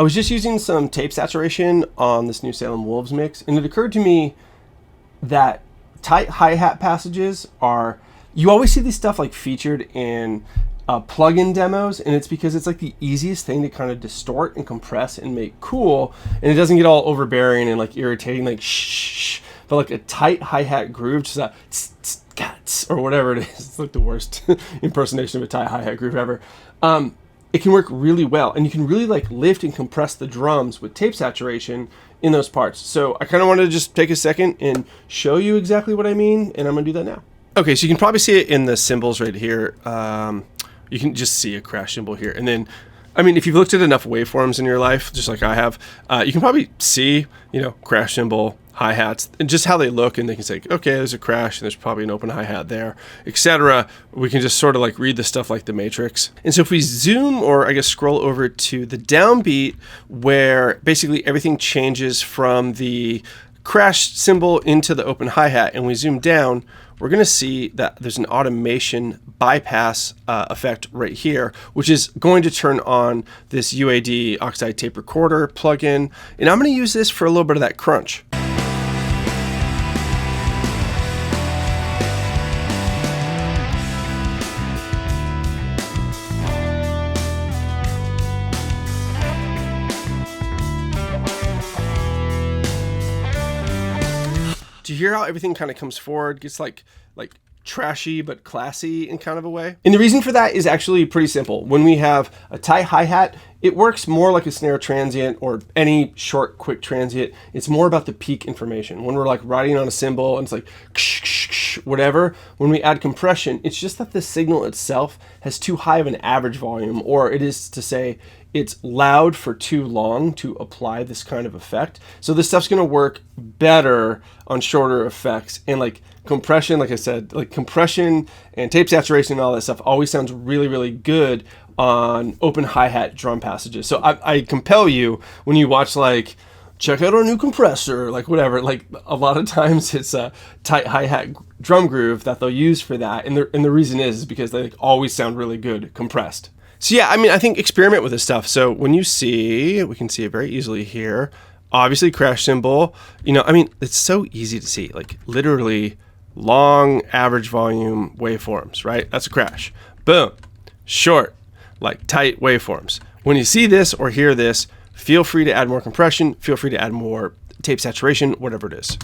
I was just using some tape saturation on this New Salem Wolves mix, and it occurred to me that tight hi-hat passages are, you always see these stuff like featured in plugin demos, and it's because it's like the easiest thing to kind of distort and compress and make cool, and it doesn't get all overbearing and like irritating, like shh. But like a tight hi-hat groove, just a tss, tss, tss, or whatever it is. It's like the worst impersonation of a tight hi-hat groove ever. It can work really well, and you can really like lift and compress the drums with tape saturation in those parts. So I kind of wanted to just take a second and show you exactly what I mean, and I'm gonna do that now. Okay, so you can probably see it in the cymbals right here. You can just see a crash cymbal here, and then, I mean, if you've looked at enough waveforms in your life, just like I have, you can probably see, crash cymbal, hi-hats, and just how they look, and they can say, okay, there's a crash, and there's probably an open hi-hat there, etc. We can just sort of like read the stuff like the Matrix. And so if we zoom, or I guess scroll over to the downbeat, where basically everything changes from the crash cymbal into the open hi-hat, and we zoom down, we're going to see that there's an automation bypass effect right here, which is going to turn on this UAD Oxide Tape Recorder plugin. And I'm going to use this for a little bit of that crunch. Do you hear how everything kind of comes forward, gets like trashy but classy in kind of a way? And the reason for that is actually pretty simple. When we have a tight hi-hat, it works more like a snare transient or any short, quick transient. It's more about the peak information. When we're like riding on a cymbal and it's like whatever, when we add compression, it's just that the signal itself has too high of an average volume, or it is to say it's loud for too long to apply this kind of effect. So this stuff's gonna work better on shorter effects, and like compression, like I said, like compression and tape saturation and all that stuff always sounds really, really good on open hi-hat drum passages. So I compel you, when you watch like, check out our new compressor, like whatever, like a lot of times it's a tight hi-hat drum groove that they'll use for that. And the reason is because they always sound really good compressed. So yeah, I mean, I think experiment with this stuff. So when you see, we can see it very easily here, obviously crash cymbal, I mean, it's so easy to see, like literally long average volume waveforms, right? That's a crash. Boom. Short, like tight waveforms. When you see this or hear this, feel free to add more compression, feel free to add more tape saturation, whatever it is.